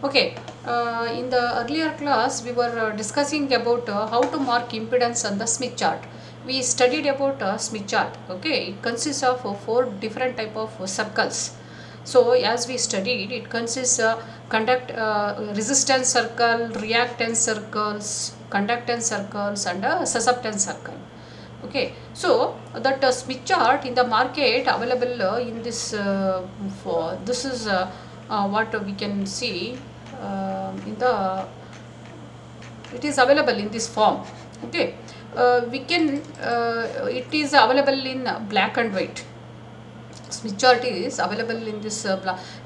Okay, in the earlier class, we were discussing about how to mark impedance on the Smith chart. We studied about Smith chart. Okay, it consists of four different type of circles. So as we studied, it consists resistance circle, reactance circles, conductance circles, and a susceptance circle. Okay, so that Smith chart in the market available in this for this is what we can see in the it is available in this form. Okay, we can it is available in black and white. Smith chart is available in this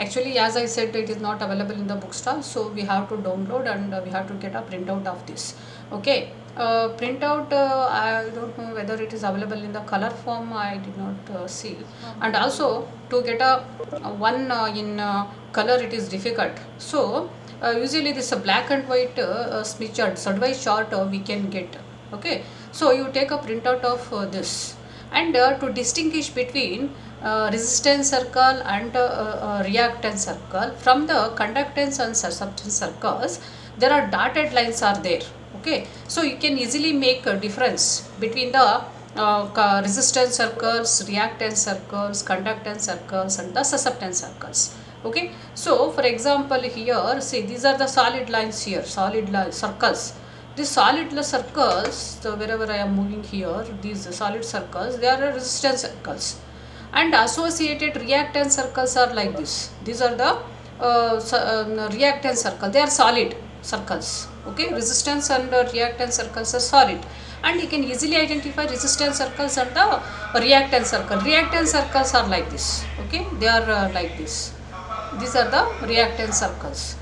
actually, as I said, it is not available in the bookstore, so we have to download and we have to get a printout of this. Okay, printout, I don't know whether it is available in the color form, I did not see. And also to get a one in color, it is difficult. So usually this black and white Smith chart, advice chart we can get. Okay, so you take a printout of this, and to distinguish between resistance circle and reactance circle from the conductance and susceptance circles, there are dotted lines are there. Okay, so you can easily make a difference between the resistance circles, reactance circles, conductance circles, and the susceptance circles. Okay, so for example here, see, these are the solid lines here, solid circles. These solid circles, so wherever I am moving here, these solid circles, they are resistance circles, and associated reactance circles are like this. These are the reactance circle, they are solid circles. Okay, resistance and reactance circles are solid, and you can easily identify resistance circles and the reactance circle. Reactance circles are like this. Okay, they are like this. These are the reactance circles.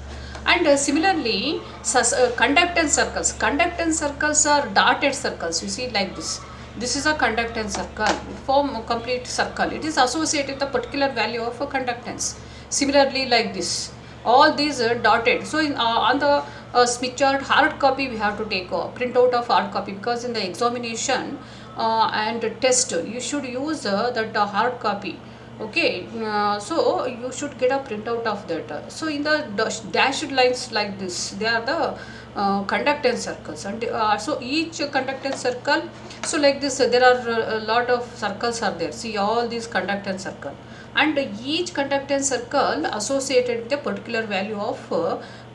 And similarly, conductance circles. Conductance circles are dotted circles. You see, like this. This is a conductance circle. It form a complete circle. It is associated with a particular value of a conductance. Similarly, like this. All these are dotted. So, on the Smith chart hard copy, we have to take a printout of hard copy, because in the examination and test, you should use that hard copy. Okay, so you should get a printout of that. So in the dashed lines like this, they are the conductance circles, and so each conductance circle, so like this, there are a lot of circles are there. See, all these conductance circle, and each conductance circle associated with a particular value of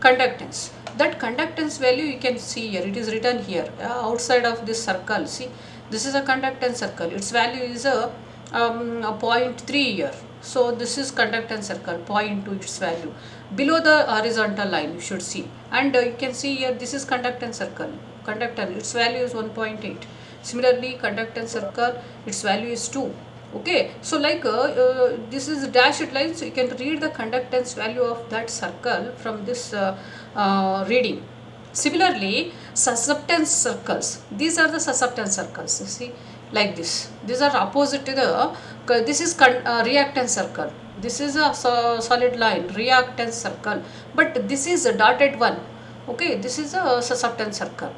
conductance. That conductance value you can see here, it is written here outside of this circle. See, this is a conductance circle, its value is a 0.3 here. So this is conductance circle, 0.2 its value. Below the horizontal line you should see, and you can see here, this is conductance circle, conductance, its value is 1.8. Similarly, conductance circle, its value is 2. Okay, so like this is dashed line, so you can read the conductance value of that circle from this reading. Similarly, susceptance circles, these are the susceptance circles. You see, like this, these are opposite to the this is reactance circle, this is a solid line reactance circle, but this is a dotted one. Okay, this is a susceptance circle.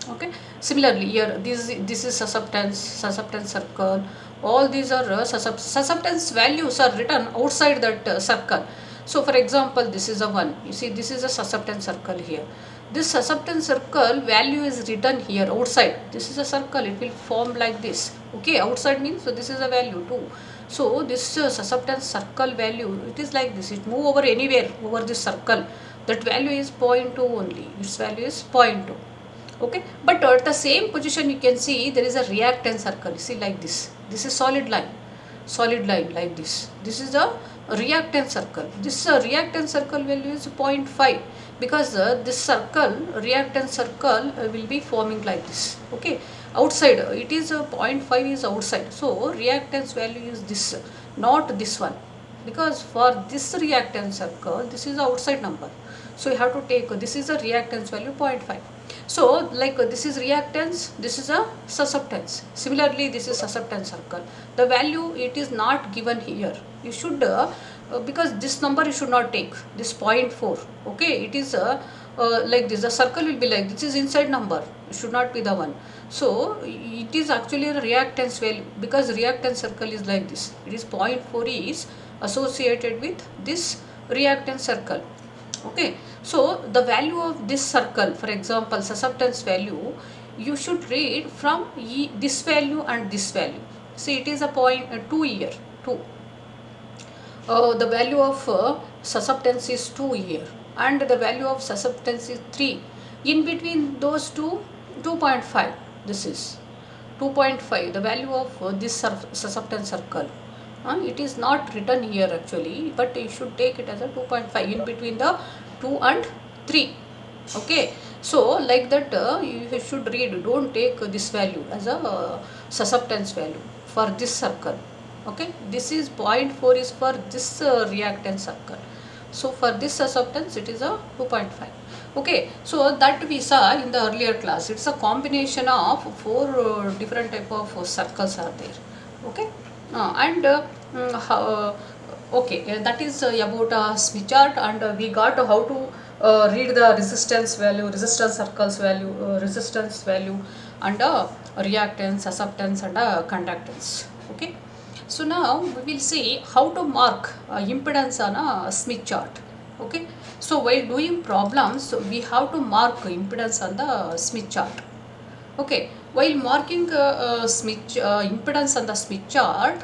Okay, similarly here, this is susceptance circle. All these are susceptance values are written outside that circle. So for example, this is a 1, you see, this is a susceptance circle here. This susceptance circle value is written here outside. This is a circle, it will form like this. Okay, outside means, so this is a value 2. So this susceptance circle value, it is like this, it move over anywhere over this circle, that value is 0.2 only, its value is 0.2. Okay, but at the same position you can see there is a reactance circle. See, like this, this is solid line like this. This is a reactance circle. This reactance circle value is 0.5, because this circle, reactance circle will be forming like this. Okay, outside it is 0.5 is outside, so reactance value is this, not this one, because for this reactance circle, this is the outside number. So you have to take this is a reactance value 0.5. So like this is reactance, this is a susceptance. Similarly, this is susceptance circle. The value, it is not given here. You should because this number you should not take, this 0.4. Okay, it is like this, the circle will be like this is inside number, it should not be the one. So it is actually a reactance value, because reactance circle is like this, it is 0.4 is associated with this reactance circle. Okay, so the value of this circle, for example susceptance value, you should read from this value and this value. See, it is a point 2 here, 2. The value of susceptance is 2 here, and the value of susceptance is 3. In between those two, 2.5. This is 2.5, the value of this susceptance circle. It is not written here actually, but you should take it as a 2.5 in between the 2 and 3. Okay, so like that you should read, don't take this value as a susceptance value for this circle. Okay, this is 0.4 is for this reactance circle. So for this susceptance it is a 2.5. Okay, so that we saw in the earlier class. It's a combination of 4 different type of circles are there. Okay, that is about Smith chart, and we got how to read the resistance value, resistance circles value, resistance value, and reactance, susceptance, and conductance. Okay, so now we will see how to mark impedance on a Smith chart. Okay, so while doing problems, we have to mark impedance on the Smith chart. Okay, while marking impedance on the Smith chart,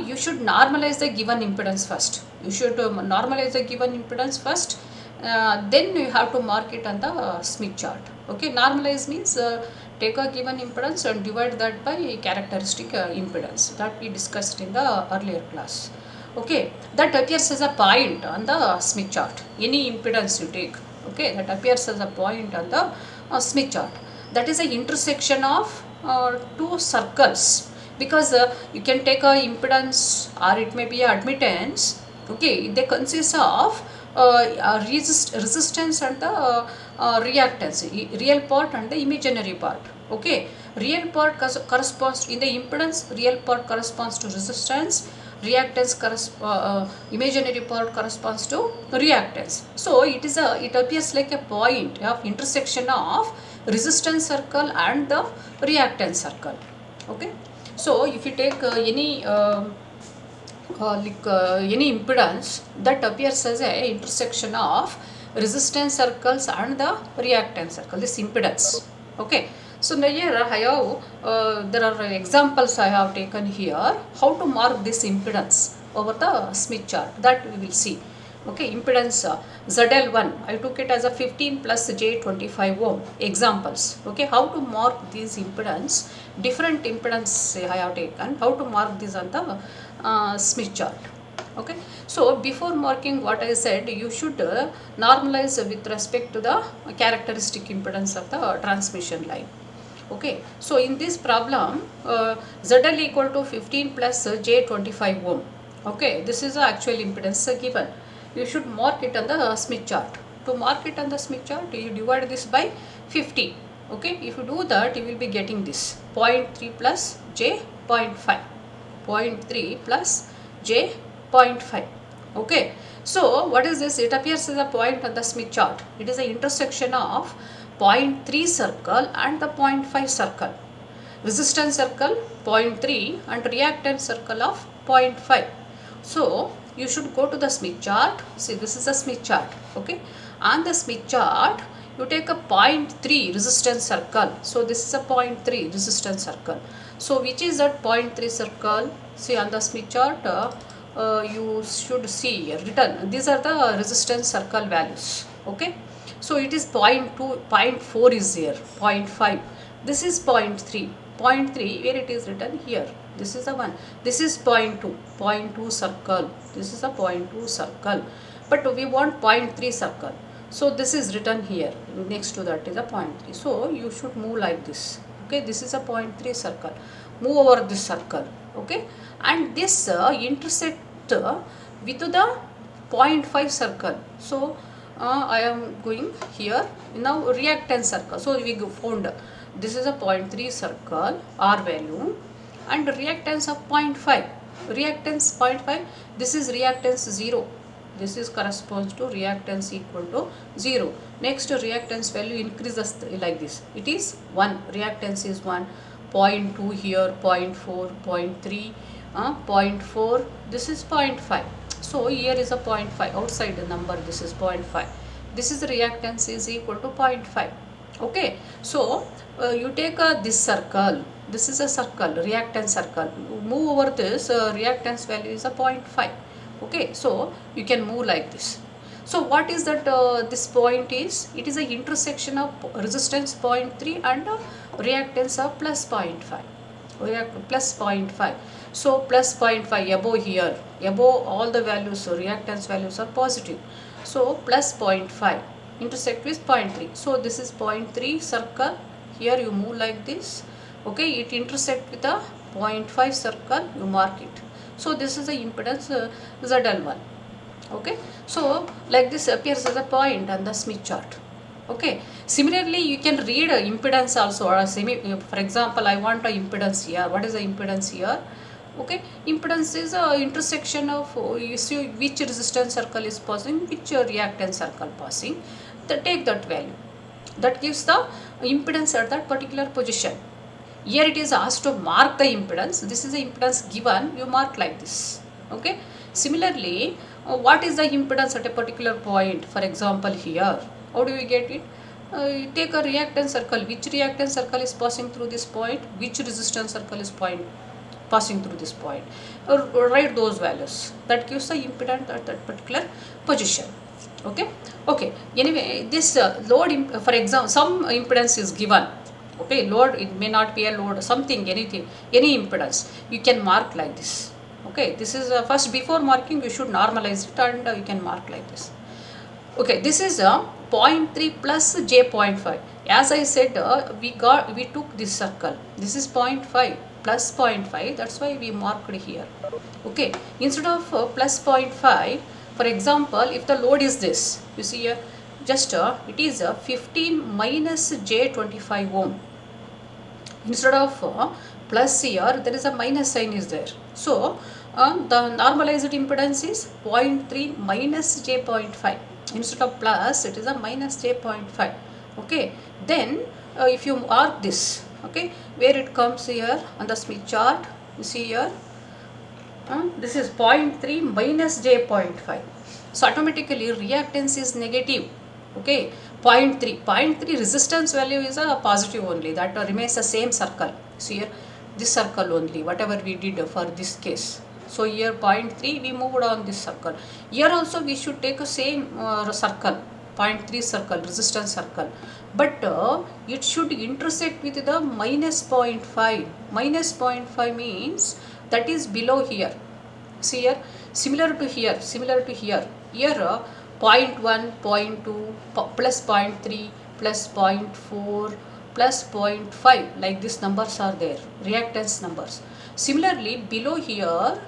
you should normalize the given impedance first. You should normalize the given impedance first, then you have to mark it on the Smith chart. Okay, normalize means take a given impedance and divide that by characteristic impedance that we discussed in the earlier class. Okay, that appears as a point on the Smith chart. Any impedance you take, okay, that appears as a point on the Smith chart. That is the intersection of two circles, because you can take a impedance or it may be a admittance. Okay, they consist of resistance and the reactance, real part and the imaginary part. Okay, real part corresponds in the impedance, real part corresponds to resistance, reactance imaginary part corresponds to reactance. So it appears like a point of intersection of resistance circle and the reactance circle. Okay, so if you take any impedance, that appears as a intersection of resistance circles and the reactance circle, this impedance. Okay, so now here I have there are examples I have taken here how to mark this impedance over the Smith chart, that we will see. Okay, impedance ZL1, I took it as a 15 plus J25 ohm. Examples. Okay, how to mark these impedance, different impedance I have taken, how to mark this on the Smith chart. Okay, so before marking what I said, you should normalize with respect to the characteristic impedance of the transmission line. Okay, so in this problem ZL equal to 15 plus J25 ohm. Okay, this is the actual impedance given. You should mark it on the Smith chart. To mark it on the Smith chart, you divide this by 50. Okay, if you do that, you will be getting this 0.3 plus J 0.5, 0.3 plus J 0.5. Okay, so what is this? It appears as a point on the Smith chart. It is the intersection of 0.3 circle and the 0.5 circle. Resistance circle 0.3 and reactance circle of 0.5. So you should go to the Smith chart. See, this is a Smith chart. Okay, on the Smith chart you take a 0.3 resistance circle. So this is a 0.3 resistance circle. So which is that 0.3 circle? See, on the Smith chart you should see written, these are the resistance circle values. Okay, so it is 0.2, 0.4 is here, 0.5, this is 0.3, 0.3 where it is written here, this is the one, this is 0.2, 0.2 circle, this is a 0.2 circle, but we want 0.3 circle. So this is written here, next to that is a 0.3. So you should move like this. Okay, this is a 0.3 circle. Move over this circle. Okay, and this intersect with the 0.5 circle. So I am going here now reactance circle. So we found this is a 0.3 circle R value and reactance of 0.5. Reactance 0.5. This is reactance 0. This is corresponds to reactance equal to 0. Next reactance value increases like this. It is 1. Reactance is 1. 0.2 here, 0.4, 0.3, 0.4. This is 0.5. So here is a 0.5 outside the number. This is 0.5. This is the reactance is equal to 0.5. Okay. So you take this circle. This is a circle, reactance circle. Move over this reactance value is a 0.5. Okay, so you can move like this. So what is that this point is? It is a intersection of resistance 0.3 and reactance of plus 0.5. Plus 0.5. So plus 0.5 above here, above all the values, so reactance values are positive. So plus 0.5 intersect with 0.3. So this is 0.3 circle. Here you move like this. Okay, it intersect with a 0.5 circle, you mark it. So this is the impedance ZL1. Okay, so like this appears as a point on the Smith chart. Okay, similarly you can read impedance also, or for example I want a impedance here. What is the impedance here? Okay, impedance is a intersection of you see which resistance circle is passing, which reactance circle passing. Take that value. That gives the impedance at that particular position. Here it is asked to mark the impedance. This is the impedance given. You mark like this. Okay. Similarly, what is the impedance at a particular point? For example, here. How do we get it? You take a reactance circle. Which reactance circle is passing through this point? Which resistance circle is passing through this point? Write those values. That gives the impedance at that particular position. Okay. Anyway, this load, for example, some impedance is given. Okay, load, it may not be a load, something, anything, any impedance, you can mark like this. Okay, this is first, before marking you should normalize it, and you can mark like this. Okay, this is 0.3 plus j 0.5. As I said, we took this circle. This is 0.5 plus 0.5. That's why we marked here. Okay, instead of plus 0.5, for example, if the load is this, you see here, just it is 15 minus j 25 ohm. Instead of plus here, there is a minus sign is there. So the normalized impedance is 0.3 minus j 0.5. Instead of plus, it is a minus j 0.5. Okay, then if you mark this, okay, where it comes here on the Smith chart, you see here, this is 0.3 minus j 0.5. So automatically reactance is negative. Okay, 0.3 resistance value is a positive only, that remains the same circle. So here this circle only, whatever we did for this case. So here 0.3 we moved on this circle. Here also we should take a same circle, 0.3 circle, resistance circle, but it should intersect with the minus 0.5. Minus 0.5 means that is below here. See here, similar to here, here 0.1, 0.2, plus 0.3, plus 0.4, plus 0.5, like these numbers are there, reactance numbers. Similarly, below here,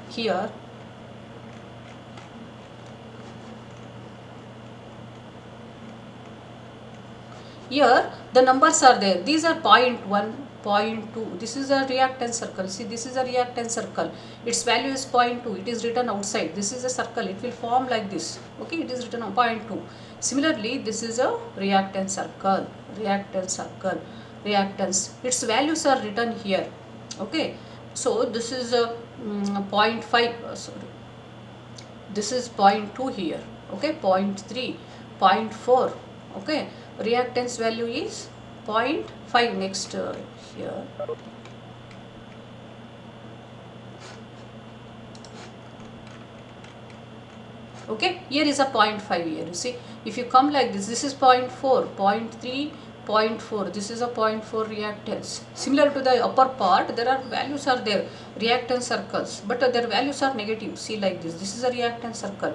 here the numbers are there. These are 0.1, 0.2. This is a reactance circle. See, this is a reactance circle. Its value is 0.2. It is written outside. This is a circle. It will form like this. Okay, it is written on 0.2. Similarly, this is a reactance circle. Reactance. Its values are written here. Okay, so this is a 0.5. Sorry, this is 0.2 here. Okay, 0.3, 0.4. Okay, reactance value is 0.5. Next here, okay, here is a 0.5 here. You see, if you come like this, this is 0.4, 0.3, 0.4. This is a 0.4 reactance. Similar to the upper part, there are values are there, reactance circles, but their values are negative. See like this. This is a reactance circle.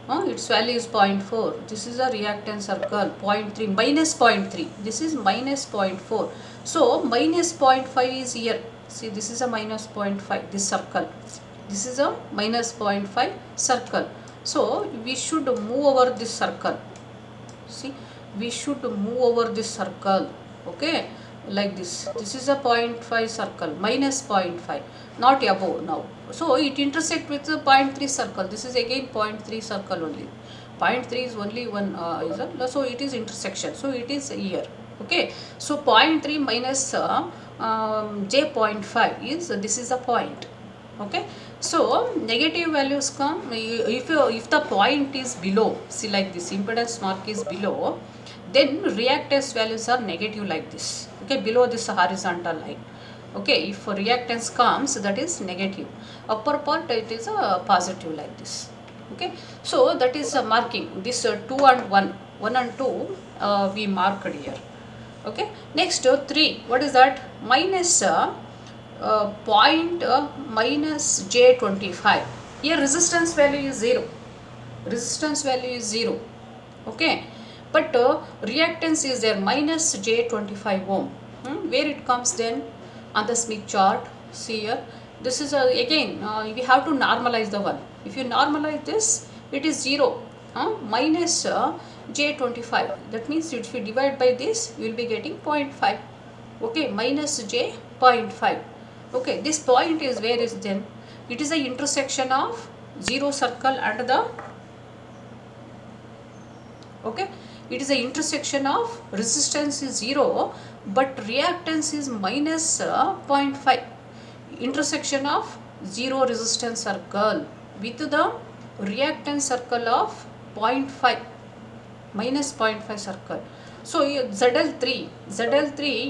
Its value is 0.4. This is a reactance circle, 0.3, minus 0.3. This is minus 0.4. So minus 0.5 is here. See, this is a minus 0.5, this circle. This is a minus 0.5 circle. So we should move over this circle. See, we should move over this circle. Okay, like this is a point 0.5 circle, minus point 0.5, not above now. So it intersect with the point 0.3 circle. This is again point 0.3 circle only. Point 0.3 is only one so it is intersection, so it is here. Okay, so point 0.3 minus j point 0.5 is this is a point. Okay, so negative values come if the point is below, see like this impedance mark is below, then reactance values are negative like this. Okay, below this horizontal line. Okay, if reactance comes, that is negative, upper part it is a positive like this. Okay, so that is a marking, this 2 and 1 and 2 we marked here. Okay, next 3, what is that? Minus point minus j25. Here resistance value is 0. Resistance value is 0. Okay, but reactance is there, minus j25 ohm. Where it comes then? On the Smith chart, see here. This is again we have to normalize the one. If you normalize this, it is 0. Minus j25. That means if you divide by this, you will be getting 0.5. Okay, minus j 0.5. Okay, this point is where is then? It is the intersection of 0 circle and the, okay, it is the intersection of resistance is 0 but reactance is minus 0.5. Intersection of 0 resistance circle with the reactance circle of 0.5, minus 0.5 circle. So ZL3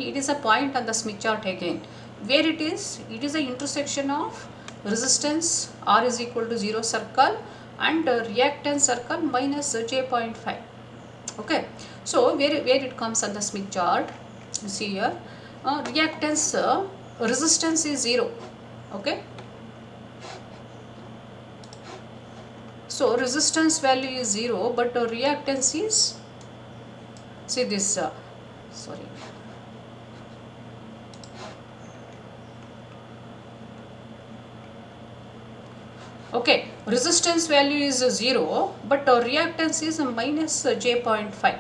it is a point on the Smith chart again. Where it is? It is the intersection of resistance R is equal to 0 circle and reactance circle minus j0.5. Okay, so where it comes on the Smith chart, you see here reactance resistance is 0. Okay, so resistance value is 0 but reactance is, see this sorry, okay, resistance value is 0 but reactance is minus j0.5.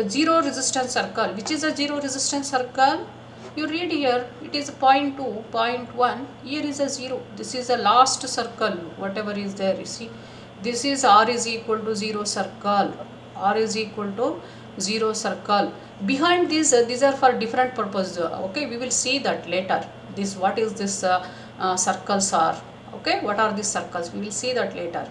0 resistance circle, which is a 0 resistance circle? You read here, it is 0.2, 0.1, here is a 0. This is the last circle, whatever is there, you see. This is R is equal to 0 circle. R is equal to 0 circle. Behind these are for different purpose. Okay, we will see that later. This, what is this circles are. Okay, what are these circles? We will see that later.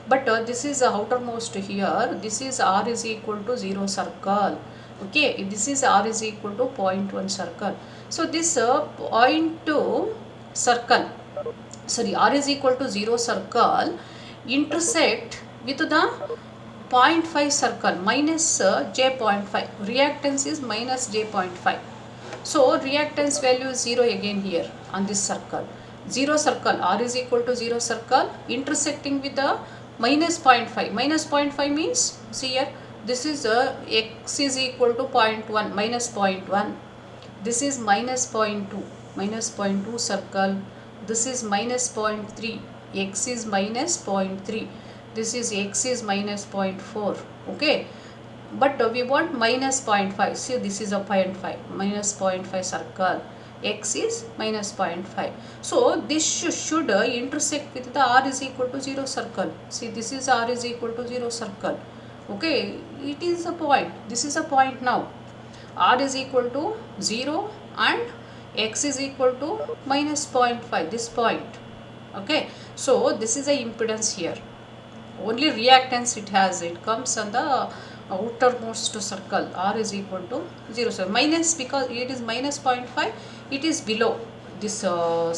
But this is outermost here. This is R is equal to 0 circle. Okay, this is R is equal to 0.1 circle. So this 0.2 circle, sorry, R is equal to 0 circle intersect with the 0.5 circle minus j0.5. Reactance is minus j0.5. So reactance value is 0 again here on this circle. 0 circle, R is equal to 0 circle intersecting with the minus 0.5. Minus 0.5 means, see here, this is x is equal to 0.1, minus 0.1. This is minus 0.2, minus 0.2 circle. This is minus 0.3, x is minus 0.3. This is x is minus 0.4. Okay, but we want minus 0.5. See, this is a 0.5, minus 0.5 circle. X is minus 0.5. So this should intersect with the R is equal to 0 circle. See, this is R is equal to 0 circle. Okay, it is a point. This is a point now. R is equal to 0 and X is equal to minus 0.5, this point. Okay, so this is a impedance here. Only reactance it has, it comes on the outermost circle. R is equal to 0. So minus, because it is minus 0.5, it is below this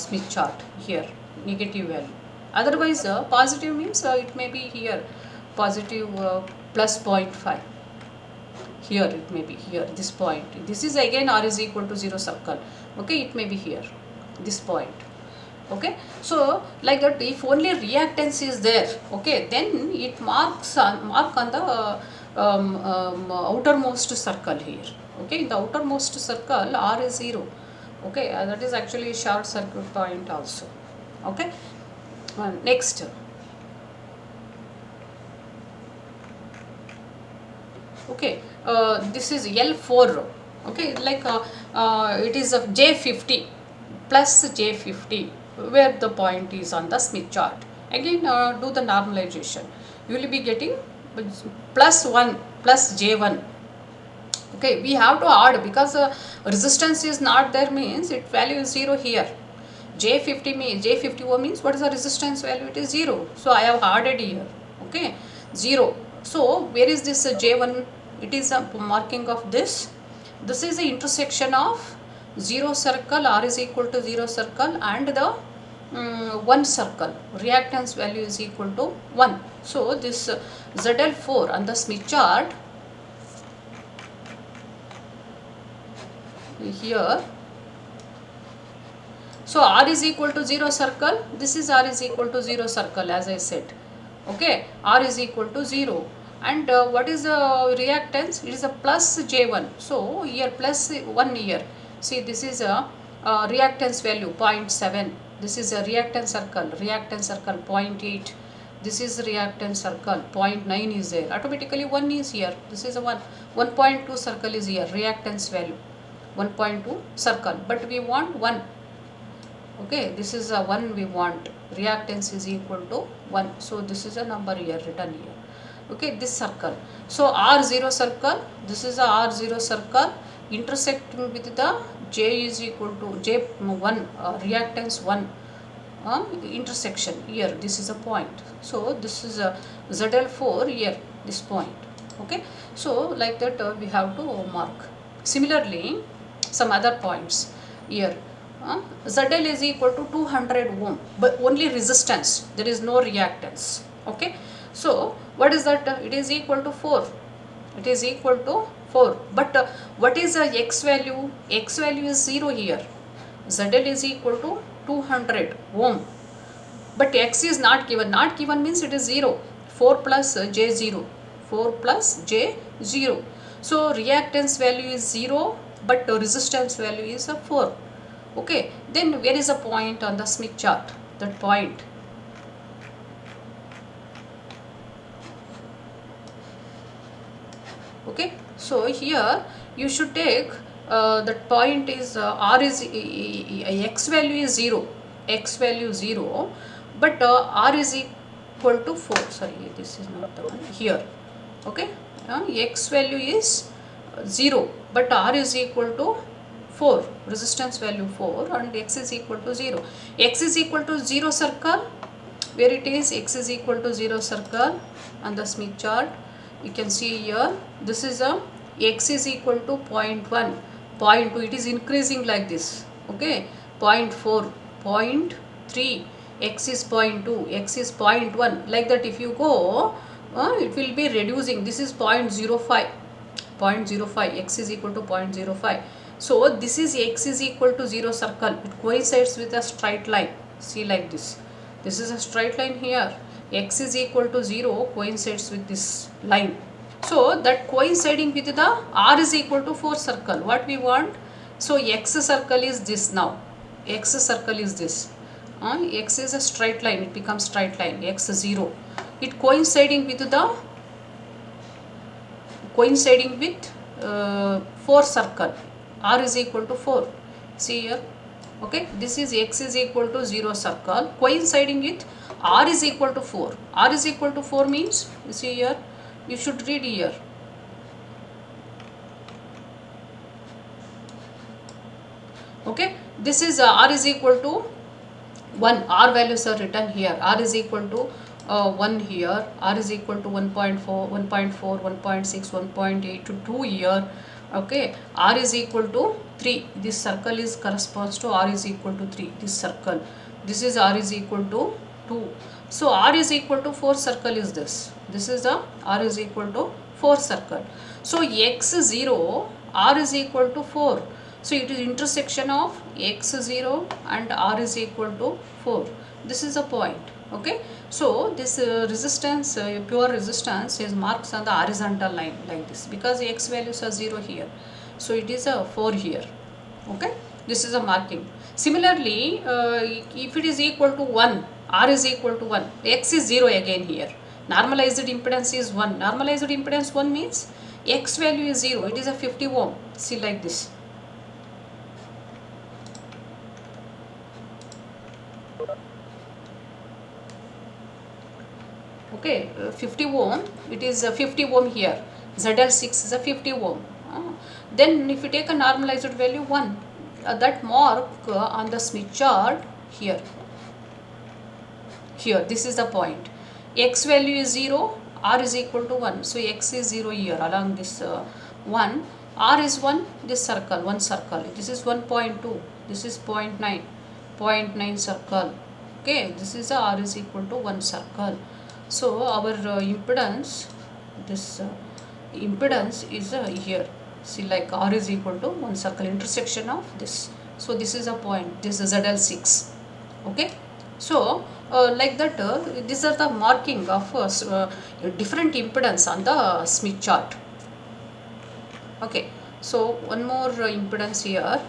Smith chart here, negative value. Otherwise positive means it may be here, positive plus 0.5. Here it may be here, this point. This is again R is equal to 0 circle. Okay, it may be here, this point. Okay, so like that, if only reactance is there, okay, then it mark on the outermost circle here. Okay, in the outermost circle R is 0. Okay, that is actually short circuit point also. Okay, next. Okay, this is L4. Okay, like it is of J50 plus J50 where the point is on the Smith chart. Again do the normalization. You will be getting plus 1 plus J1. Okay, we have to add because resistance is not there means it value is 0 here. J50 means J50 means what is the resistance value? It is 0. So I have added here. Okay, 0. So where is this J1? It is a marking of this. This is the intersection of 0 circle, R is equal to 0 circle, and the 1 circle. Reactance value is equal to 1. So this ZL4 on the Smith chart here. So R is equal to 0 circle, this is R is equal to 0 circle as I said. Okay, R is equal to 0, and what is the reactance? It is a plus J1. So here plus 1 here. See, this is a reactance value 0.7. This is a reactance circle 0.8. This is reactance circle 0.9 is there. Automatically 1 is here. This is a 1. 1.2 circle is here. Reactance value 1.2 circle. But we want 1. Okay, this is a 1 we want. Reactance is equal to 1. So this is a number here written here. Okay, this circle. So R0 circle, this is a R0 circle intersecting with the J is equal to J1 reactance 1 intersection here. This is a point. So this is a ZL4 here, this point. Okay, so like that we have to mark. Similarly, some other points here. ZL is equal to 200 ohm, but only resistance, there is no reactance. Okay, so what is that? It is equal to 4. It is equal to 4. But what is the X value? X value is 0 here. ZL is equal to 200 ohm. But X is not given. Not given means it is 0. 4 plus J0. 4 plus J0. So reactance value is 0, but the resistance value is 4. Okay, then where is a point on the Smith chart? That point. Okay, so here you should take that point is R is X value is 0. X value 0, but R is equal to 4. Sorry, this is not the one here. Okay, X value is 0, but R is equal to 4, resistance value 4, and X is equal to 0. X is equal to 0 circle, where it is X is equal to 0 circle on the Smith chart. You can see here, this is a X is equal to 0.1, 0.2, it is increasing like this. Okay, 0.4, 0.3, X is 0.2, X is 0.1, like that. If you go, it will be reducing. This is 0.05, 0.05, X is equal to 0.05. So this is X is equal to 0 circle. It coincides with a straight line. See, like this. This is a straight line here. X is equal to 0 coincides with this line. So that coinciding with the R is equal to 4 circle. What we want? So X circle is this now. X circle is this. X is a straight line. It becomes straight line. X 0. It coinciding with 4 circle. R is equal to 4. See here. Okay, this is X is equal to 0 circle coinciding with R is equal to 4. R is equal to 4 means, you see here, you should read here. Okay, this is R is equal to 1. R values are written here. R is equal to 1 here. R is equal to 1.4, 1.4, 1.6, 1.8 to 2 here. Okay, R is equal to 3. This circle is corresponds to R is equal to 3. This circle. This is R is equal to 2. So R is equal to 4 circle is this. This is the R is equal to 4 circle. So X 0, R is equal to 4. So it is intersection of X 0 and R is equal to 4. This is a point. Okay, so this resistance, pure resistance is marks on the horizontal line like this, because X values are 0 here, so it is a 4 here. Okay, this is a marking. Similarly, if it is equal to 1, R is equal to 1, X is 0 again here, normalized impedance is 1. Normalized impedance 1 means X value is 0, it is a 50 ohm. See like this. Okay, 50 ohm, it is 50 ohm here. ZL6 is a 50 ohm. Then if you take a normalized value 1, that mark on the Smith chart here, this is the point. X value is 0, R is equal to 1. So X is 0 here along this 1. R is 1, this circle, 1 circle. This is 1.2, this is 0.9, 0.9 circle. Okay, this is the R is equal to 1 circle. So our impedance, this impedance is here. See, like R is equal to 1 circle, intersection of this. So this is a point, this is ZL6. Okay, so like that these are the marking of different impedance on the Smith chart. Okay, so one more impedance here.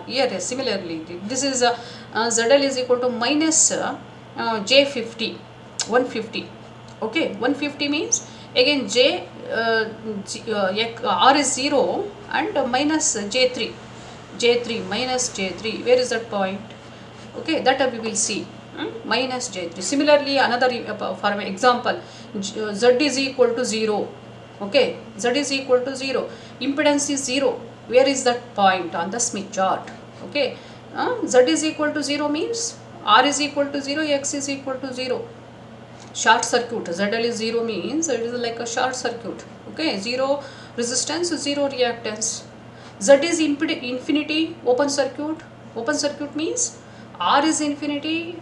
Here similarly, this is ZL is equal to minus J50, 150. Okay, 150 means again R is 0 and minus J3 minus J3. Where is that point? Okay, that we will see. Minus J3. Similarly, another for example, Z is equal to 0. Okay, Z is equal to 0. Impedance is 0. Where is that point on the Smith chart? Okay, Z is equal to 0 means R is equal to 0, X is equal to 0. Short circuit. ZL is 0 means it is like a short circuit. Okay, 0 resistance, 0 reactance. Z is infinity, open circuit. Open circuit means R is infinity,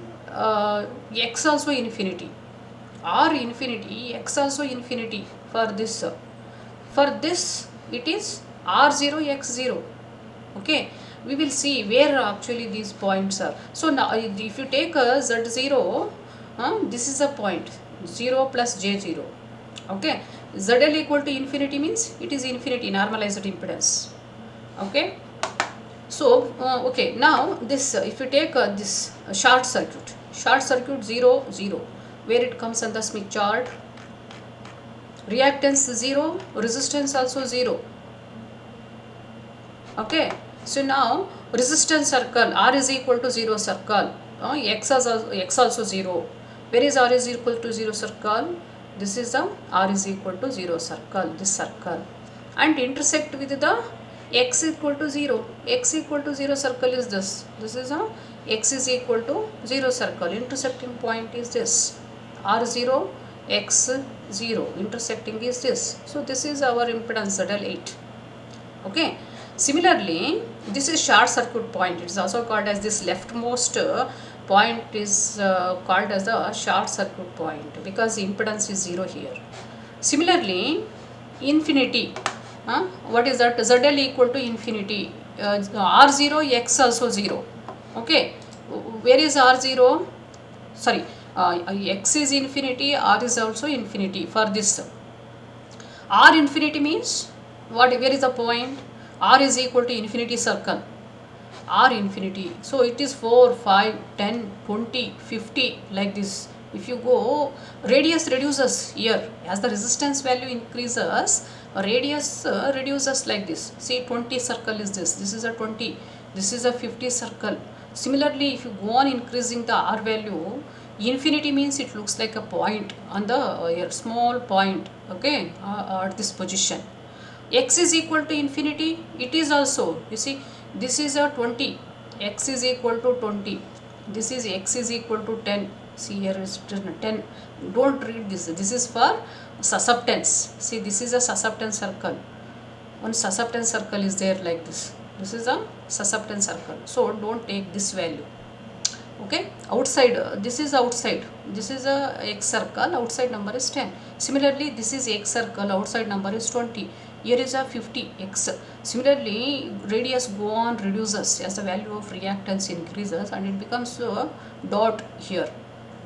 X also infinity. R infinity, X also infinity for this. For this it is R0, X0. Okay, we will see where actually these points are. So now if you take a Z0, this is a point, 0 plus J0. Okay, ZL equal to infinity means it is infinity, normalized impedance. Okay, so okay, now this if you take this short circuit 0 0, where it comes on the Smith chart, reactance 0, resistance also 0. Okay, so now resistance circle, R is equal to 0 circle, X also 0. Where is R is equal to 0 circle? This is the R is equal to 0 circle, this circle, and intersect with the X equal to 0. X equal to 0 circle is this. This is a X is equal to 0 circle. Intersecting point is this. R0, X0. Intersecting is this. So this is our impedance ZL8. Okay. Similarly, this is short circuit point. It is also called as this leftmost point is called as the short circuit point because the impedance is 0 here. Similarly, infinity. What is that? ZL equal to infinity. R0, X also 0. Okay. Where is R0? Sorry. X is infinity, R is also infinity for this. R infinity means what? Where is the point? R is equal to infinity circle. R infinity. So it is 4, 5, 10, 20, 50 like this. If you go, radius reduces here. As the resistance value increases, radius reduces like this. See, 20 circle is this. This is a 20. This is a 50 circle. Similarly, if you go on increasing the R value, infinity means it looks like a point on the small point. Okay, at this position. X is equal to infinity, it is also, you see, this is a 20, X is equal to 20, this is X is equal to 10, see here is 10, don't read this, this is for susceptance, see this is a susceptance circle, one susceptance circle is there like this is a susceptance circle, so don't take this value. Okay, outside, this is outside, this is a X circle, outside number is 10. Similarly, this is X circle, outside number is 20. Here is a 50X. Similarly, radius go on reduces as the value of reactance increases and it becomes a dot here.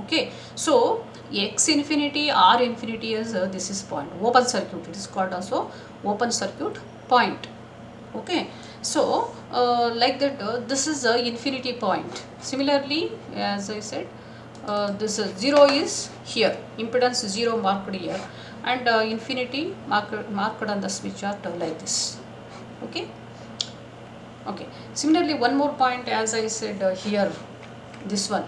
Okay, so X infinity, R infinity is this is point, open circuit, it is called also open circuit point. Okay, so like that this is the infinity point. Similarly, as I said, this 0 is here, impedance 0 marked here, and infinity marked on the Smith chart like this. Okay. Okay, similarly one more point, as I said here, this one.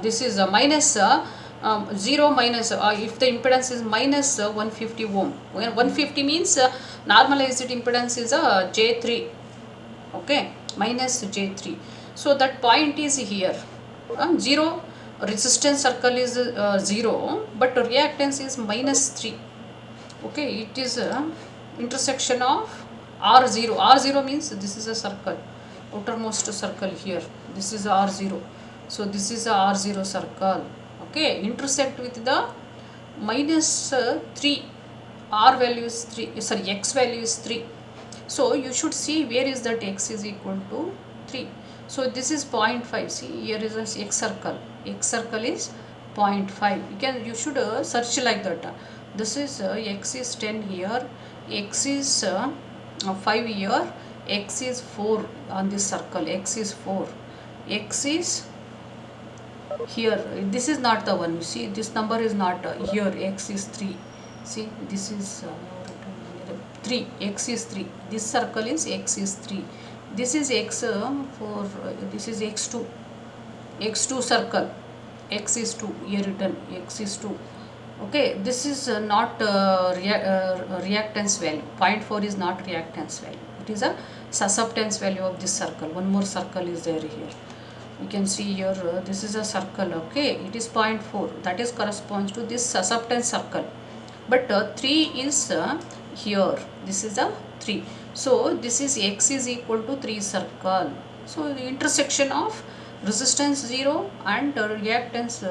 This is minus 0 minus, if the impedance is minus 150 ohm. When 150 means normalized impedance is J3. Okay, minus J3. So that point is here. 0, resistance circle is 0, but reactance is minus 3. Okay, it is a intersection of R0. R0 means this is a circle, outermost circle here. This is R0. So this is a R0 circle. Okay, intersect with the minus 3. R value is 3, sorry, X value is 3. So you should see where is that X is equal to 3. So this is 0.5. See, here is a X circle. X circle is 0.5. You should search like that. This is X is 10 here, X is 5 here, X is 4 on this circle. X is 4, X is here. This is not the one. You see, this number is not here. X is 3. See, this is 3. X is 3. This circle is X is 3. This is X 4. This is X2. X2 circle. X is 2. Here written X is 2. Okay, this is not reactance value. 0.4 is not reactance value. It is a susceptance value of this circle. One more circle is there here. You can see here, this is a circle. Okay, it is 0.4. That is corresponds to this susceptance circle. But 3 is here. This is a 3. So this is X is equal to 3 circle. So the intersection of resistance 0 and reactance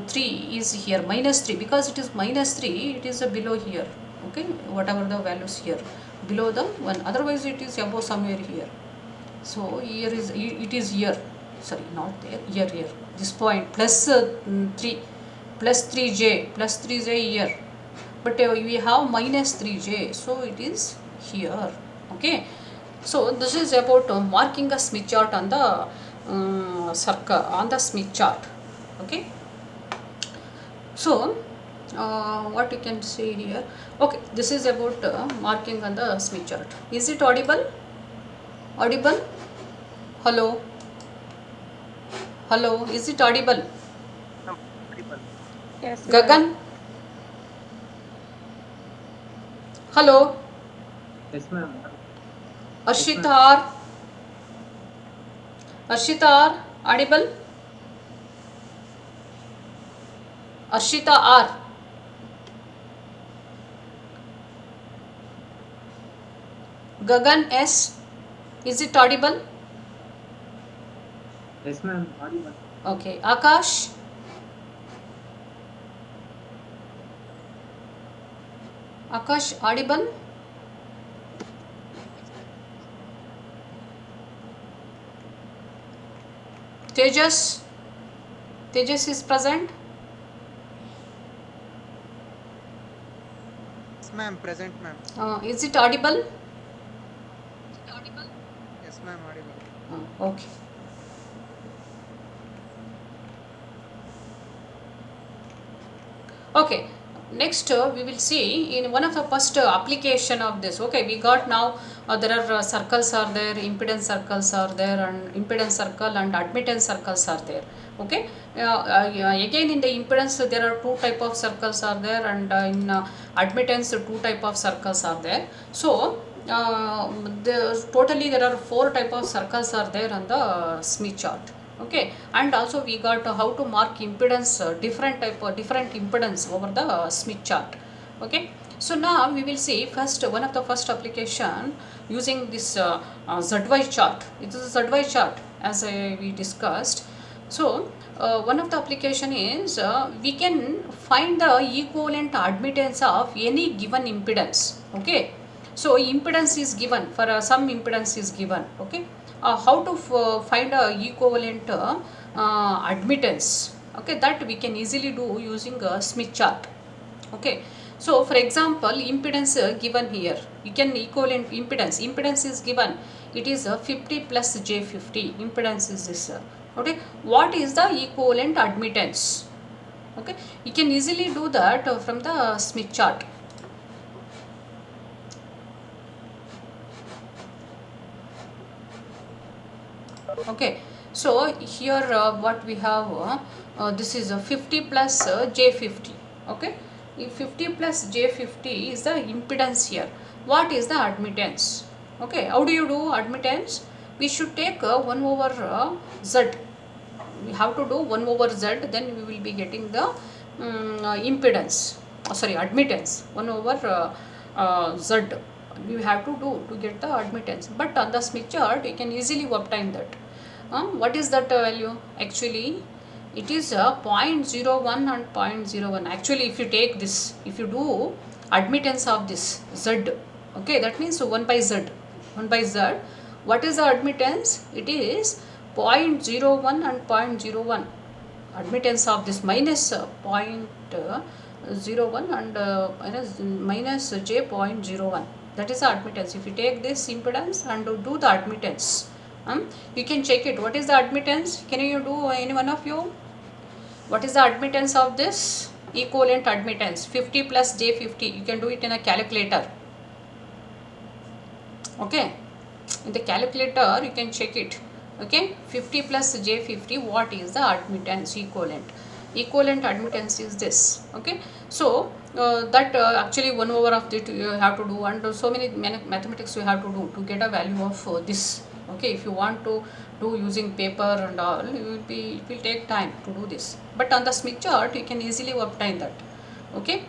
3 is here, minus 3, because it is minus 3, it is below here. Okay, whatever the values here, below the 1, otherwise it is above somewhere here. So here is, it is here, sorry, not there, here, this point, plus 3, plus 3j, plus 3j here, but we have minus 3j, so it is here. Okay, so this is about marking a Smith chart on the circle, on the Smith chart. Okay, so what you can say here. Okay, this is about marking on the Smith chart. Is it audible? Audible? Hello? Hello, is it audible? No, audible. Yes. Gagan? Hello? Yes, ma'am. Arshita R? Arshita R, audible? Arshita R? Gagan S, is it audible? Yes, ma'am. Audible. Okay, Akash? Akash, audible? Tejas? Tejas is present? Yes, ma'am. Present, ma'am. Is it audible? Yes, ma'am. Audible. Okay. Okay, next we will see in one of the first application of this. Okay, we got now there are circles are there, impedance circles are there, and impedance circle and admittance circles are there. Okay, again in the impedance there are two type of circles are there, and in admittance two type of circles are there. So totally there are 4 type of circles are there on the Smith chart. Okay, and also we got how to mark impedance, different type of different impedance over the Smith chart. Okay, so now we will see first one of the first application using this ZY chart. It is a ZY chart as we discussed. So one of the application is we can find the equivalent admittance of any given impedance. Okay, so impedance is given for some impedance is given. Okay, how to find a equivalent admittance. Okay, that we can easily do using a Smith chart. Okay, so for example, impedance given here, you can equivalent impedance is given, it is 50 plus j50, impedance is this. Okay, what is the equivalent admittance? Okay, you can easily do that from the Smith chart. Okay, so here what we have, this is a 50 plus J50. Okay, if 50 plus J50 is the impedance here. What is the admittance? Okay, how do you do admittance? We should take 1 over Z. We have to do 1 over Z, then we will be getting the impedance, admittance 1 over Z. We have to do to get the admittance, but on the Smith chart you can easily obtain that. What is that value? Actually it is 0.01 and 0.01. Actually if you take this, if you do admittance of this Z, okay, that means 1 by Z. What is the admittance? It is 0.01 and 0.01. Admittance of this minus 0.01 and minus J.01. That is the admittance. If you take this impedance and do the admittance, you can check it. What is the admittance? Can you do, any one of you? What is the admittance of this? Equivalent admittance 50 plus J50. You can do it in a calculator. Okay, in the calculator you can check it. Okay, 50 plus J50, what is the admittance equivalent admittance is this. Okay, so that actually 1 over of it you have to do, and so many mathematics you have to do to get a value of this. Okay, if you want to do using paper and all, it will take time to do this, but on the Smith chart you can easily obtain that. Okay,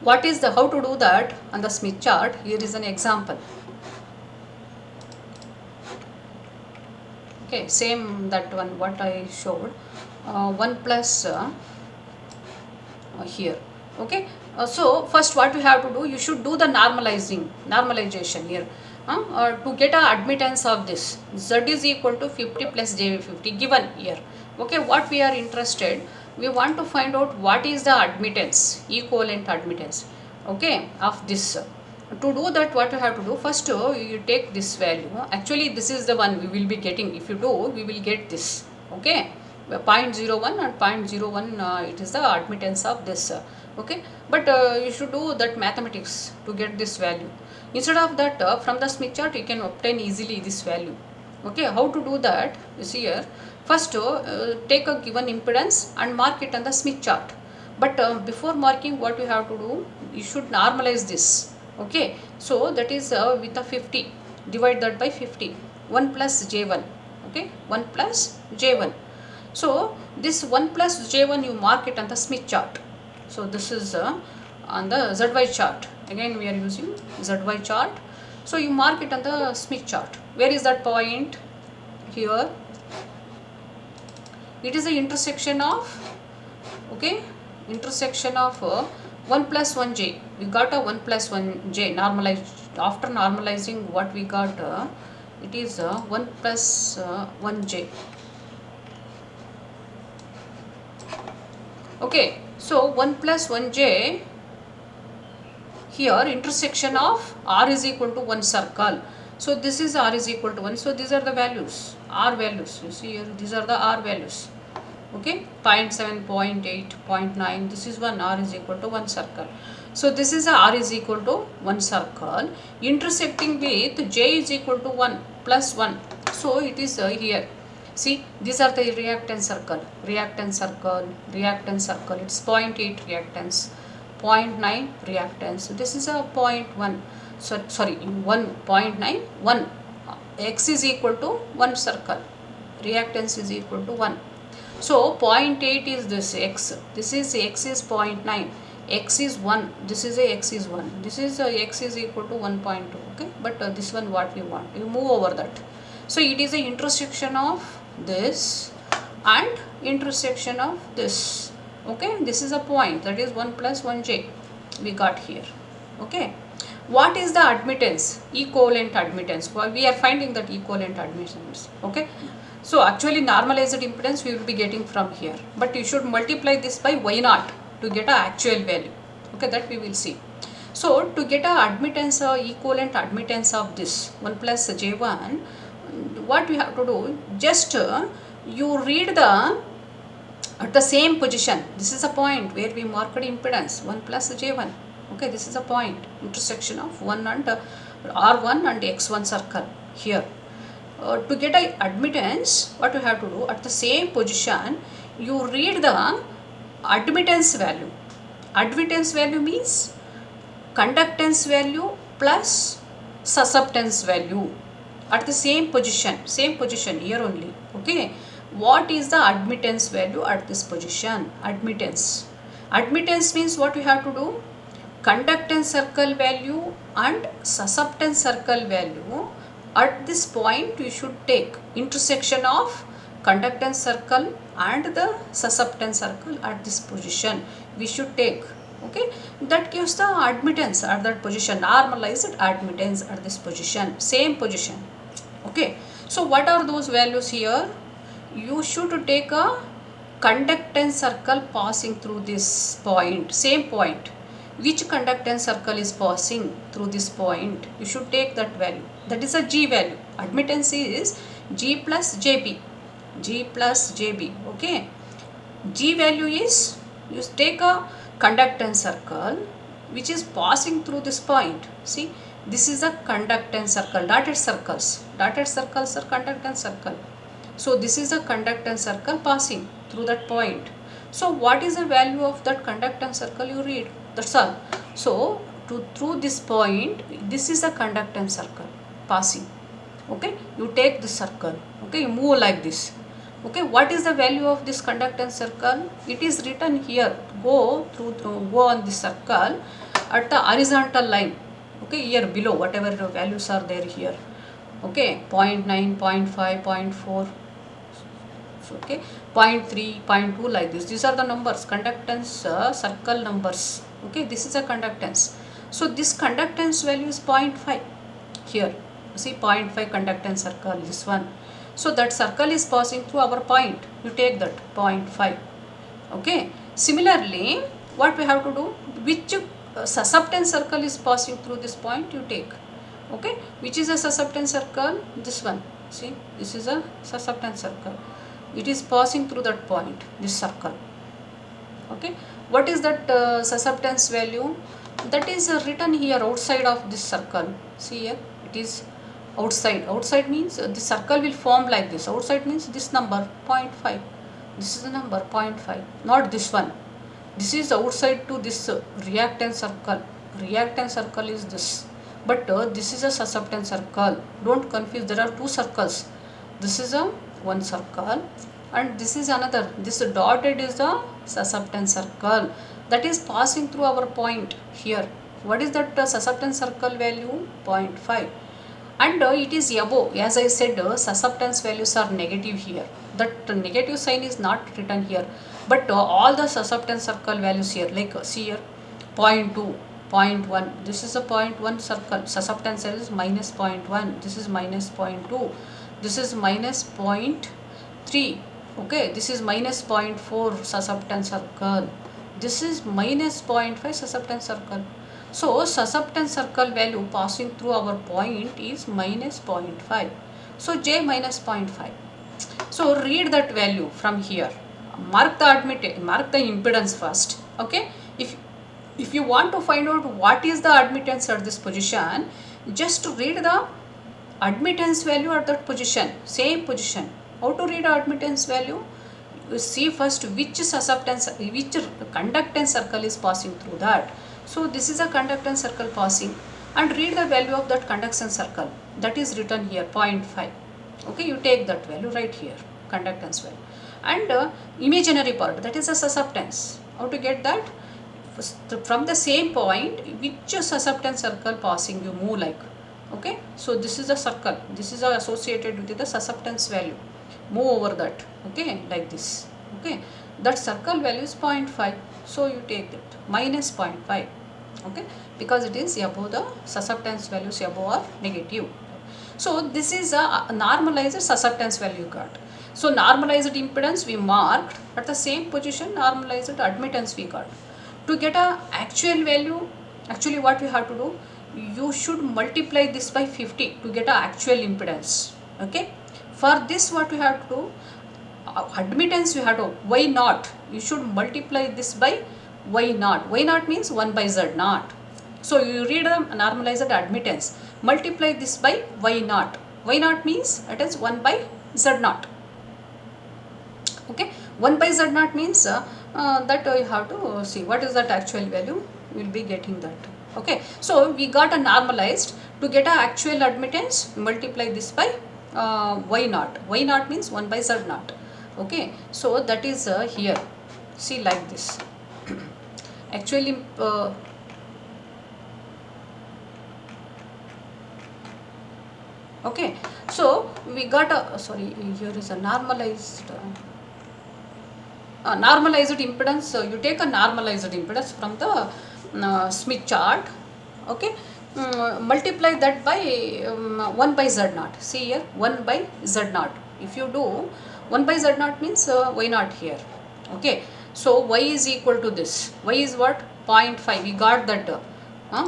what is the, how to do that on the Smith chart? Here is an example. Okay, same that one what I showed, 1 plus here. Okay, so first what you have to do, you should do the normalization here to get a admittance of this. Z is equal to 50 plus J50 given here. Okay, what we are interested, we want to find out what is the admittance, equivalent admittance, okay, of this. To do that, what you have to do, first you take this value. Actually this is the one we will be getting. If you do, we will get this. Okay, 0.01 and 0.01 it is the admittance of this. Okay, but you should do that mathematics to get this value. Instead of that, from the Smith chart you can obtain easily this value. Okay, how to do that? You see here, first take a given impedance and mark it on the Smith chart. But before marking, what you have to do, you should normalize this. Okay, so that is with a 50, divide that by 50, 1 plus J1. Okay, 1 plus J1. So this 1 plus J1 you mark it on the Smith chart. So this is on the ZY chart. Again we are using ZY chart. So you mark it on the Smith chart. Where is that point? Here. It is the intersection of, okay, intersection of 1 plus 1j. We got a 1 plus 1j normalized. After normalizing, what we got, it is 1 plus 1j. Okay, so 1 plus 1j, here intersection of r is equal to 1 circle. So this is r is equal to 1. So these are the values, r values. You see here, these are the r values. Okay, 0.7, 0.8, 0.9. This is 1, r is equal to 1 circle. So this is r is equal to 1 circle intersecting with j is equal to 1 plus 1. So it is here. See, these are the reactance circle, it's 0.8 reactance, 0.9 reactance. This is a 0.1, so, sorry, 1.9, 1. X is equal to 1 circle, reactance is equal to 1. So 0.8 is this x, this is x is 0.9, x is 1, this is a x is 1, this is a x is equal to 1.2. Okay, but this one what we want, you move over that. So it is a intersection of this and intersection of this. Okay, this is a point, that is 1 plus 1j we got here. Okay, what is the admittance? Equivalent admittance. Well, we are finding that equivalent admittance. Okay, so actually normalized impedance we will be getting from here, but you should multiply this by y0 to get a actual value. Okay, that we will see. So to get a admittance, equivalent admittance of this 1 plus j1, what we have to do, just you read the at the same position. This is a point where we marked impedance 1 plus j1. Okay, this is a point intersection of 1 and r1 and x1 circle here. To get a admittance, what you have to do, at the same position you read the admittance value. Admittance value means conductance value plus susceptance value at the same position here only. Okay, what is the admittance value at this position? Admittance means what you have to do, conductance circle value and susceptance circle value. At this point you should take intersection of conductance circle and the susceptance circle at this position we should take. Okay, that gives the admittance at that position, normalized admittance at this position, same position. Okay, so what are those values here? You should take a conductance circle passing through this point, same point. Which conductance circle is passing through this point? You should take that value. That is a G value. Admittance is G plus JB. G plus JB. Okay. G value is, you take a conductance circle which is passing through this point. See, this is a conductance circle. Dotted circles are conductance circle. So this is a conductance circle passing through that point. So what is the value of that conductance circle? You read. That's all. So through this point, this is a conductance circle passing. Okay, you take this circle. Okay, you move like this. Okay, what is the value of this conductance circle? It is written here. Go on this circle at the horizontal line. Okay, here below, whatever the values are there here. Okay, 0.9, 0.5, 0.4. Okay, 0.3, 0.2, like this. These are the numbers, conductance circle numbers. Okay, this is a conductance. So this conductance value is 0.5 here. See, 0.5 conductance circle, this one. So that circle is passing through our point. You take that 0.5. Okay. Similarly, what we have to do, which susceptance circle is passing through this point, you take. Okay, which is a susceptance circle? This one. See, this is a susceptance circle. It is passing through that point, this circle. Okay, what is that susceptance value? That is written here outside of this circle. See here, it is outside. Outside means the circle will form like this. Outside means this number 0.5. This is the number 0.5, not this one. This is outside to this reactance circle. Reactance circle is this. But this is a susceptance circle. Don't confuse. There are two circles. This is a one circle and this is another. This dotted is the susceptance circle that is passing through our point here. What is that susceptance circle value? 0.5. And it is above. As I said, susceptance values are negative here. That negative sign is not written here. But all the susceptance circle values here, like see here, 0.2, 0.1. This is a 0.1 circle. Susceptance is minus 0.1. This is minus 0.2. This is minus 0.3. Okay, this is minus 0.4 susceptance circle. This is minus 0.5 susceptance circle. So susceptance circle value passing through our point is minus 0.5. So J minus 0.5. So read that value from here. Mark the impedance first. Okay. If you want to find out what is the admittance at this position, just read the admittance value at that position, same position. How to read admittance value? You see first which susceptance, which conductance circle is passing through that. So this is a conductance circle passing, and read the value of that conductance circle. That is written here 0.5. Okay, you take that value right here, conductance value. And imaginary part, that is a susceptance. How to get that? From the same point, which susceptance circle passing you move like. Okay, so this is a circle. This is associated with the susceptance value. Move over that. Okay, like this. Okay, that circle value is 0.5. So you take that minus 0.5. Okay, because it is above the susceptance values above or negative. So this is a normalized susceptance value you got. So normalized impedance we marked, at the same position normalized admittance we got. To get a actual value, actually what we have to do, you should multiply this by 50 to get a actual impedance. Okay, for this what we have to do, admittance you have to, why not, you should multiply this by y naught. Y naught means 1 by z naught. So you read a normalized admittance, multiply this by y naught. Y naught means it is 1 by z naught. Okay, 1 by z naught means that you have to see what is that actual value, you will be getting that. Okay, so we got a normalized. To get a actual admittance, multiply this by y naught. Y naught means 1 by z naught. Okay, so that is here, see like this. Actually okay, so we got a, sorry, here is a normalized normalized impedance. So you take a normalized impedance from the Smith chart. Okay, multiply that by 1 by z naught. See here, 1 by z naught. If you do 1 by z naught means y naught here. Okay, so y is equal to this. Y is what? 0.5. We got that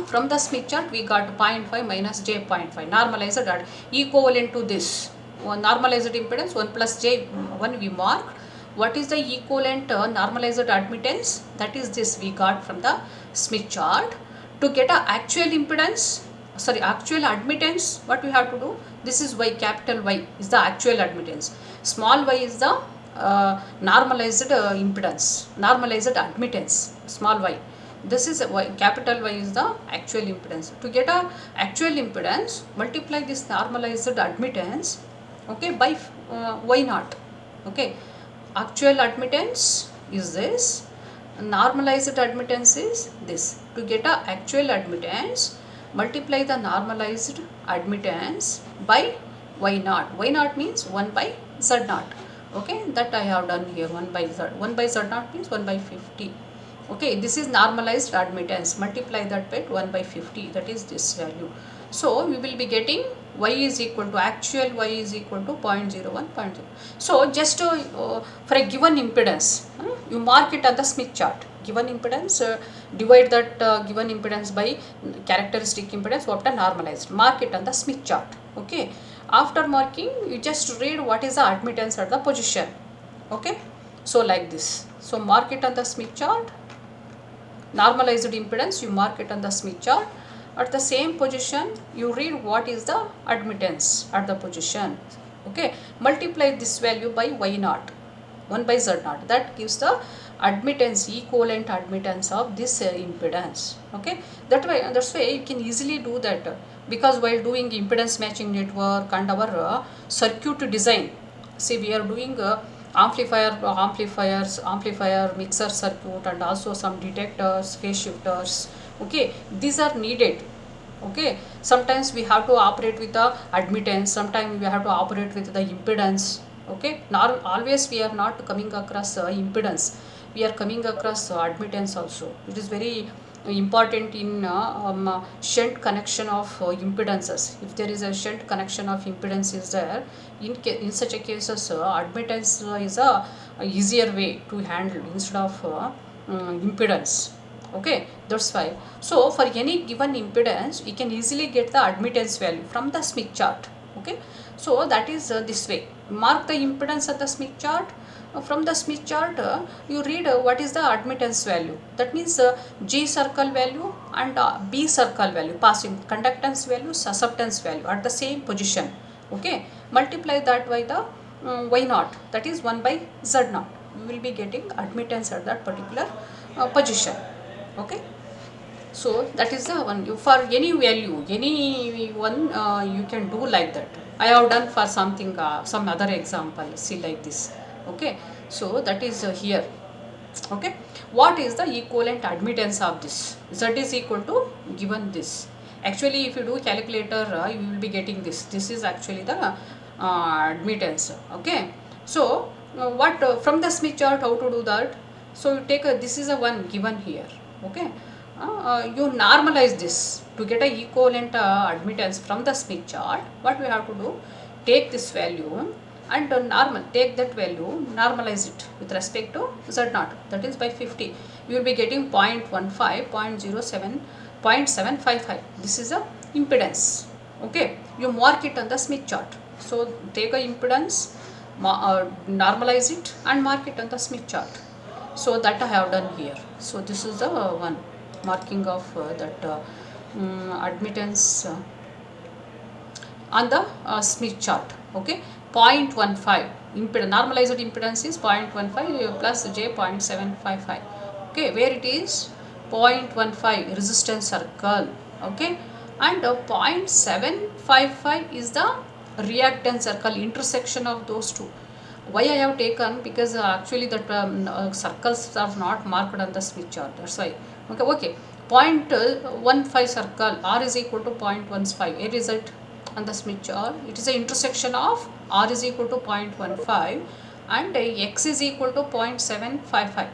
from the Smith chart. We got 0.5 minus j 0.5 normalized at equivalent to this one normalized impedance 1 plus j 1 we mark. What is the equivalent normalized admittance? That is this we got from the Smith chart. To get a actual impedance, sorry, actual admittance, what we have to do? This is y, capital Y is the actual admittance, small y is the normalized impedance, normalized admittance, small y. This is y, capital Y is the actual impedance. To get a actual impedance, multiply this normalized admittance, okay, by y naught. Okay, actual admittance is this, normalized admittance is this. To get a actual admittance, multiply the normalized admittance by y naught. Y naught means 1 by z naught. Okay, that I have done here, 1 by z. 1 by z naught means 1 by 50. Okay, this is normalized admittance, multiply that by 1 by 50, that is this value. So we will be getting y is equal to, actual y is equal to 0.01, 0.0. So just for a given impedance, you mark it on the Smith chart. Given impedance, divide that given impedance by characteristic impedance after normalized, mark it on the Smith chart. Okay, after marking, you just read what is the admittance at the position. Okay, so like this. So mark it on the Smith chart, normalized impedance, you mark it on the Smith chart. At the same position, you read what is the admittance at the position. Okay, multiply this value by y naught, 1 by z naught. That gives the admittance, equivalent admittance of this impedance. Okay, that's why you can easily do that, because while doing impedance matching network and our circuit design, see we are doing amplifier mixer circuit and also some detectors, phase shifters. Okay, these are needed. Okay, sometimes we have to operate with the admittance, sometimes we have to operate with the impedance. Okay, not always we are not coming across impedance, we are coming across admittance also. It is very important in shunt connection of impedances. If there is a shunt connection of impedance is there, in such a cases admittance is a easier way to handle instead of impedance. Okay, that's why. So for any given impedance, we can easily get the admittance value from the Smith chart. Okay, so that is this way. Mark the impedance at the Smith chart. From the Smith chart, you read what is the admittance value. That means G circle value and B circle value, passing conductance value, susceptance value at the same position. Okay, multiply that by the y naught, that is 1 by z naught. We will be getting admittance at that particular position. Okay, so that is the one. For any value, any one, you can do like that. I have done for something, some other example, see like this. Okay, so that is here. Okay, what is the equivalent admittance of this? Z is equal to given this. Actually, if you do calculator, you will be getting this. This is actually the admittance. Okay, so what from the Smith chart, how to do that? So you take this is a one given here. Okay, you normalize this to get a equivalent admittance from the Smith chart. What we have to do? Take this value and take that value, normalize it with respect to z naught, that is by 50. You will be getting 0.15, 0.07, 0.755. This is a impedance. Okay, you mark it on the Smith chart. So take a impedance, normalize it and mark it on the Smith chart. So that I have done here. So this is the one marking of that admittance on the Smith chart. Okay, 0.15 normalized impedance is 0.15 plus j 0.755. Okay, where it is 0.15 resistance circle. Okay, and 0.755 is the reactance circle, intersection of those two. Why I have taken, because actually that circles are not marked on the Smith chart, that's why. Okay, 0.15 circle, r is equal to 0.15. Where is it on the Smith chart? It is the intersection of r is equal to 0.15 and x is equal to 0.755.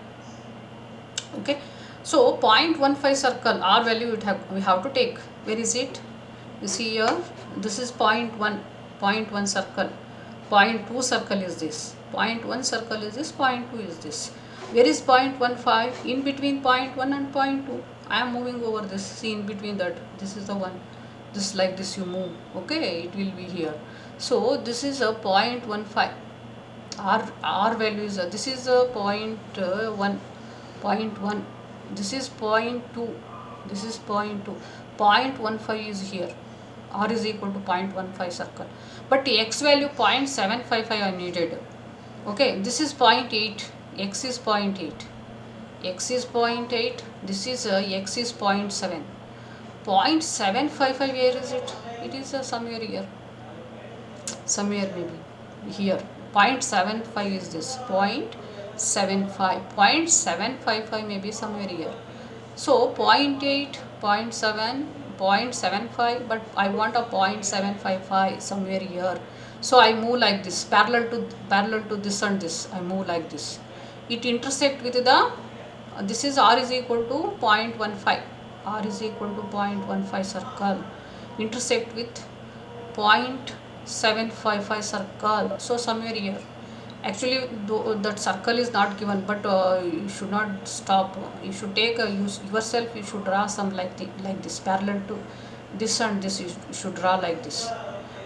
Okay, so 0.15 circle, r value we have to take. Where is it? You see here, this is 0.1 circle, 0.2 circle is this, 0.1 circle is this, 0.2 is this. Where is 0.15? In between 0.1 and 0.2. I am moving over this. See, in between that, this is the one. This like this you move. Okay, it will be here. So this is a 0.15. R value is this is a 0.1. This is 0.2. This is 0.2. 0.15 is here. R is equal to 0.15 circle. But x value 0.755 I needed. Okay, this is 0.8. X is 0.8. X is 0.8. This is x is 0.7. 0.755, where is it? It is somewhere here. Somewhere maybe here. 0.75 is this. 0.75. 0.755 maybe somewhere here. So 0.8, 0.7, 0.75, but I want a 0.755 somewhere here. So I move like this, parallel to this and this. I move like this. It intersect with the this is r is equal to 0.15. R is equal to 0.15 circle. Intersect with 0.755 circle. So somewhere here. Actually, that circle is not given, but you should not stop. You should take yourself. You should draw some like this, parallel to this and this. You should draw like this.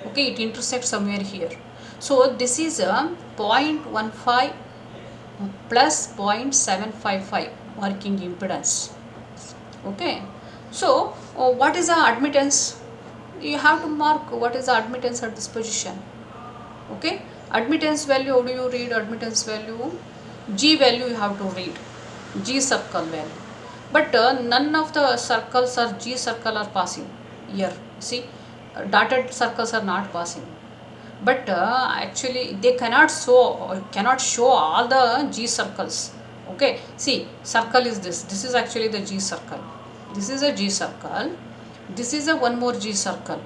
Okay, it intersects somewhere here. So this is a 0.15 plus 0.755 working impedance. Okay, so what is the admittance? You have to mark what is the admittance at this position. Okay, admittance value, how do you read admittance value? G value you have to read, G circle value. But none of the circles or G circle are passing here. See, dotted circles are not passing. But actually they cannot show all the G circles. Okay, see, circle is this. This is actually the G circle. This is a G circle. This is a one more G circle.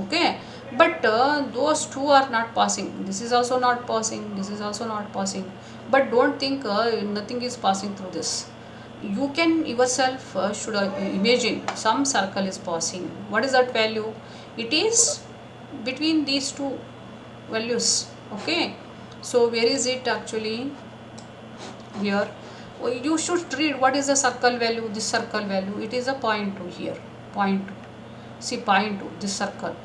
Okay, but those two are not passing. This is also not passing. This is also not passing. But don't think nothing is passing through this. You can yourself should imagine some circle is passing. What is that value? It is between these two values. Okay, so where is it actually? Here. You should read what is the circle value. This circle value, it is a 0.2 here. 0.2. See, 0.2, this circle.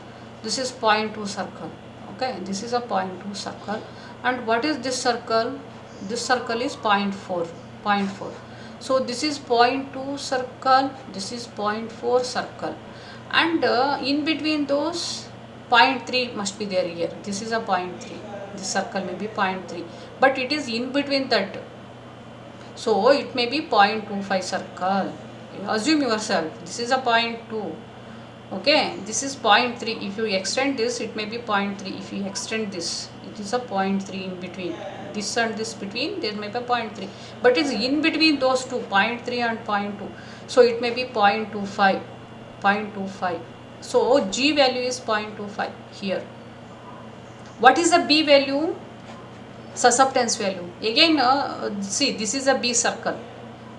This is 0.2 circle. Okay, this is a 0.2 circle. And what is this circle? This circle is 0.4. 0.4. So this is 0.2 circle. This is 0.4 circle. And in between those 0.3 must be there here. This is a 0.3. This circle may be 0.3. But it is in between that. So it may be 0.25 circle. Assume yourself. This is a 0.2. Okay, this is 0.3. If you extend this, it may be 0.3. If you extend this, it is a 0.3 in between. This and this between, there may be 0.3. But it's in between those two, 0.3 and 0.2. So it may be 0.25. 0.25. So G value is 0.25 here. What is the B value? Susceptance value. Again, see, this is a B circle.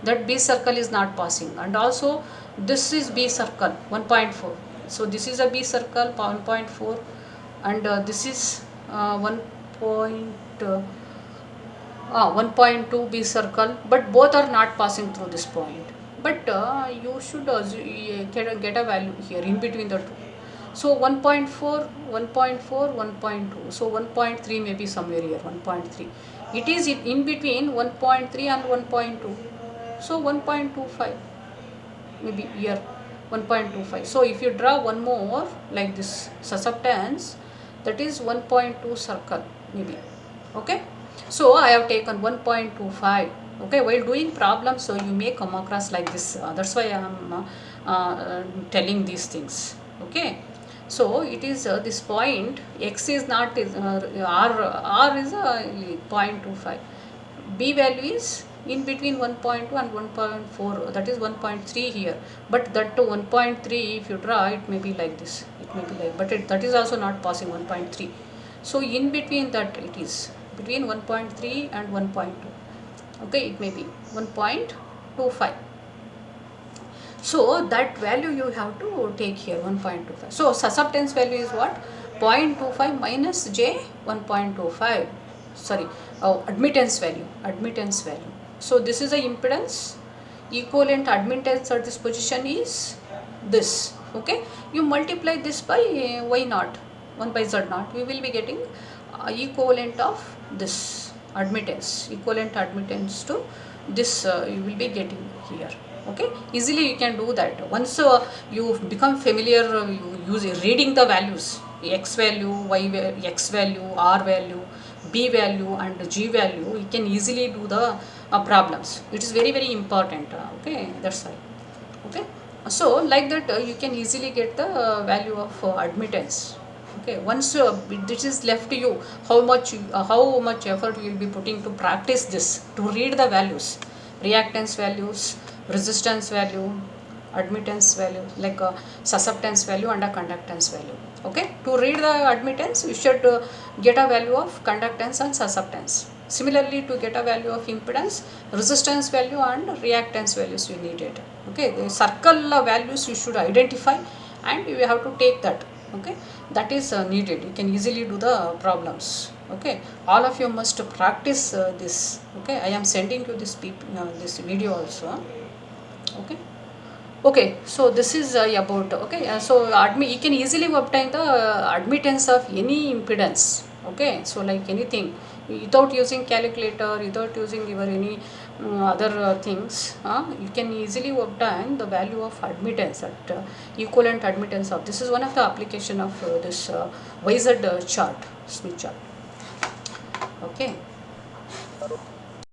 That B circle is not passing. And also, this is B circle, 1.4. So this is a B circle, 1.4. And this is 1.2 B circle. But both are not passing through this point. But you should get a value here in between the two. So 1.4, 1.4, 1.2. So 1.3 may be somewhere here, 1.3. It is in between 1.3 and 1.2. So 1.25 maybe here, 1.25. So if you draw one more like this susceptance, that is 1.2 circle maybe. Okay. So I have taken 1.25. Okay, while doing problems, so you may come across like this. That's why I am telling these things. Okay. So it is this point x is not is r is 0.25. B value is in between 1.2 and 1.4, that is 1.3 here, but that to 1.3 if you draw, it may be like this, it may be like, but that is also not passing 1.3. So in between that, it is between 1.3 and 1.2. Okay, it may be 1.25. So that value you have to take here, 1.25. So susceptance value is what? 0.25 minus j 1.25. Sorry, admittance value. So this is the impedance. Equivalent admittance at this position is this. Okay, you multiply this by y naught, 1 by z naught. We will be getting equivalent of this admittance, equivalent admittance to this you will be getting here. Okay, easily you can do that. Once you become familiar, you use reading the values, x value, y value, x value, r value, b value and g value, you can easily do the problems. It is very very important. Okay, that's why. Okay, so like that you can easily get the value of admittance. Okay, once this is left to you, how much effort you will be putting to practice this, to read the values, reactance values, resistance value, admittance value, like a susceptance value and a conductance value. Okay, to read the admittance, you should get a value of conductance and susceptance. Similarly, to get a value of impedance, resistance value and reactance values you need it. Okay, the circle values you should identify and you have to take that. Okay, that is needed. You can easily do the problems. Okay, all of you must practice this. Okay, I am sending you this this video also. Okay, so this is about, okay, so you can easily obtain the admittance of any impedance. Okay, so like anything, without using calculator, without using your any other things, you can easily obtain the value of admittance at equivalent admittance of. This is one of the application of this YZ chart, Smith chart. Okay.